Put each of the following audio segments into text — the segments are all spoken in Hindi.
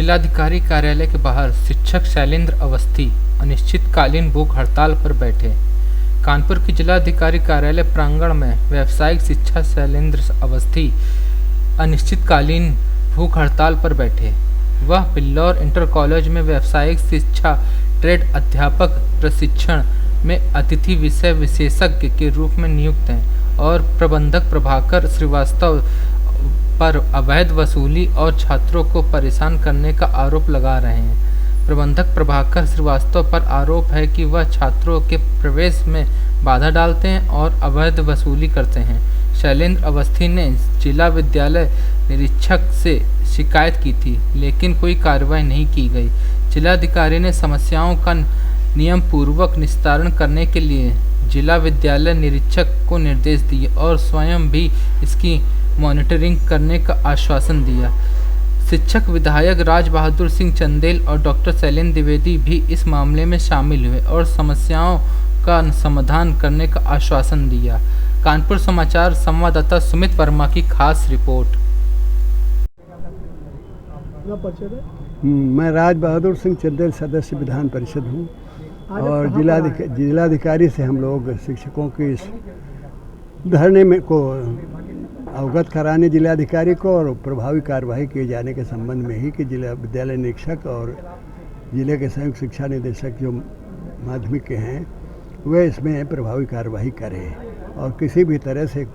जिलाधिकारी कार्यालय के बाहर शिक्षक शैलेंद्र अवस्थी अनिश्चितकालीन भूख हड़ताल पर बैठे। कानपुर के जिलाधिकारी कार्यालय प्रांगण में व्यावसायिक शिक्षा शैलेंद्र अवस्थी अनिश्चितकालीन भूख हड़ताल पर बैठे। वह बिल्लौर इंटर कॉलेज में व्यावसायिक शिक्षा ट्रेड अध्यापक प्रशिक्षण में अतिथि विषय विशेषज्ञ के रूप में नियुक्त हैं और प्रबंधक प्रभाकर श्रीवास्तव पर अवैध वसूली और छात्रों को परेशान करने का आरोप लगा रहे हैं। प्रबंधक प्रभाकर श्रीवास्तव पर आरोप है कि वह छात्रों के प्रवेश में बाधा डालते हैं और अवैध वसूली करते हैं। शैलेंद्र अवस्थी ने जिला विद्यालय निरीक्षक से शिकायत की थी, लेकिन कोई कार्रवाई नहीं की गई। जिलाधिकारी ने समस्याओं का नियम पूर्वक निस्तारण करने के लिए जिला विद्यालय निरीक्षक को निर्देश दिए और स्वयं भी इसकी मॉनिटरिंग करने का आश्वासन दिया। शिक्षक विधायक राज बहादुर सिंह चंदेल और डॉक्टर शैलेंद्र द्विवेदी भी इस मामले में शामिल हुए और समस्याओं का समाधान करने का आश्वासन दिया। कानपुर समाचार संवाददाता सुमित वर्मा की खास रिपोर्ट। मैं राज बहादुर सिंह चंदेल सदस्य विधान परिषद हूँ और जिलाधिकारी से हम लोग शिक्षकों की इस धरने में को अवगत कराने जिलाधिकारी को और प्रभावी कार्रवाई किए जाने के संबंध में ही कि जिला विद्यालय निरीक्षक और जिले के संयुक्त शिक्षा निदेशक जो माध्यमिक के हैं वे इसमें प्रभावी कार्रवाई करें और किसी भी तरह से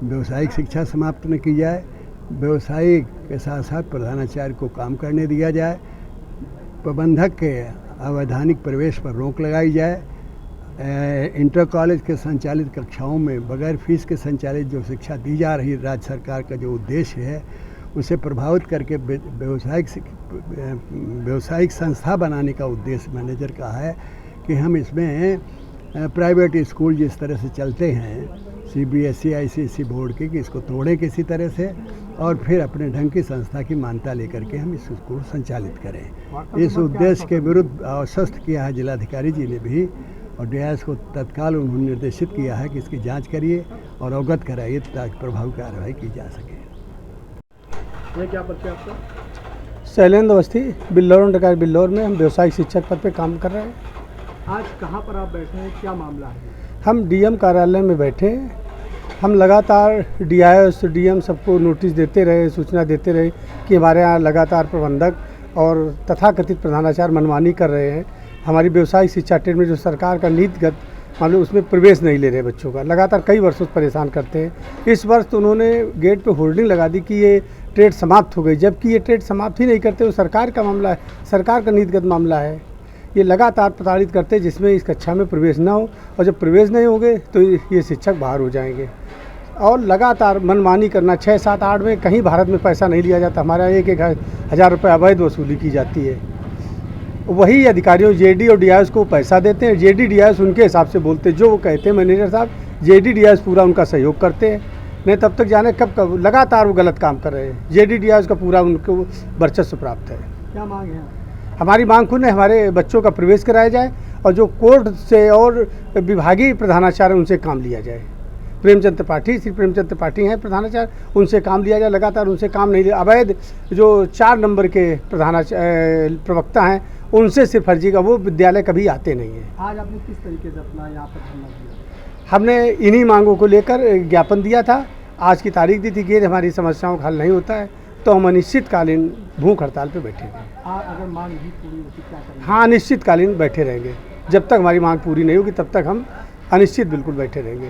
व्यवसायिक शिक्षा समाप्त न की जाए, व्यवसायिक के साथ साथ प्रधानाचार्य को काम करने दिया जाए, प्रबंधक के अवैधानिक प्रवेश पर रोक लगाई जाए, इंटर कॉलेज के संचालित कक्षाओं में बगैर फीस के संचालित जो शिक्षा दी जा रही राज्य सरकार का जो उद्देश्य है उसे प्रभावित करके व्यवसायिक संस्था बनाने का उद्देश्य मैनेजर का है कि हम इसमें प्राइवेट स्कूल जिस तरह से चलते हैं CBSE ICSE बोर्ड के कि इसको तोड़ें किसी तरह से और फिर अपने ढंग की संस्था की मान्यता लेकर के हम इस स्कूल संचालित करें। इस उद्देश्य के विरुद्ध आश्वस्त किया है जिलाधिकारी जी ने भी और डीआईएस को तत्काल उन्होंने निर्देशित किया है कि इसकी जांच करिए और अवगत कराइए ताकि प्रभावी कार्रवाई की जा सके। ये क्या परिचय आपका? शैलेंद्र अवस्थी, बिल्लौर में हम व्यवसायिक शिक्षक पद पे काम कर रहे हैं। आज कहाँ पर आप बैठे हैं, क्या मामला है? हम डीएम कार्यालय में बैठे हैं। हम लगातार डीआईएस डीएम सबको नोटिस देते रहे, सूचना देते रहे कि हमारे यहाँ लगातार प्रबंधक और तथाकथित प्रधानाचार्य मनमानी कर रहे हैं। हमारी व्यवसायिक शिक्षा ट्रेड में जो सरकार का नीतिगत मामले उसमें प्रवेश नहीं ले रहे बच्चों का, लगातार कई वर्षों से परेशान करते हैं। इस वर्ष तो उन्होंने गेट पे होल्डिंग लगा दी कि ये ट्रेड समाप्त हो गई, जबकि ये ट्रेड समाप्त ही नहीं करते। वो सरकार का मामला है, सरकार का नीतिगत मामला है। ये लगातार प्रताड़ित करते जिसमें इस कक्षा में प्रवेश ना हो और जब प्रवेश नहीं होंगे तो ये शिक्षक बाहर हो जाएंगे। और लगातार मनमानी करना, 6, 7, 8 में कहीं भारत में पैसा नहीं लिया जाता, हमारा 1-1 हज़ार रुपये अवैध वसूली की जाती है। वही अधिकारियों जेडी और डीआईएस को पैसा देते हैं, जेडी डीआईएस उनके हिसाब से बोलते हैं, जो वो कहते हैं मैनेजर साहब, जेडी डीआईएस पूरा उनका सहयोग करते हैं। नहीं तब तक जाने कब लगातार वो गलत काम कर रहे हैं। जेडी डीआईएस का पूरा उनको वर्चस्व प्राप्त है। क्या मांग है? हमारी मांग खुद है हमारे बच्चों का प्रवेश कराया जाए और जो कोर्ट से और विभागीय प्रधानाचार्य उनसे काम लिया जाए। प्रेमचंद त्रिपाठी, श्री प्रेमचंद त्रिपाठी हैं प्रधानाचार्य, उनसे काम लिया जाए। लगातार उनसे काम नहीं लिया। अवैध जो 4 नंबर के प्रवक्ता हैं उनसे सिर्फ फर्जी का, वो विद्यालय कभी आते नहीं हैं। आज आपने किस तरीके से अपना यहाँ पर धरना दिया? हमने इन्हीं मांगों को लेकर ज्ञापन दिया था। आज की तारीख दी थी कि हमारी समस्याओं का हल नहीं होता है तो हम अनिश्चितकालीन भूख हड़ताल पे बैठे हैं। अगर मांग नहीं पूरी होती क्या करेंगे? हाँ, अनिश्चितकालीन बैठे रहेंगे। जब तक हमारी मांग पूरी नहीं होगी तब तक हम अनिश्चित बिल्कुल बैठे रहेंगे।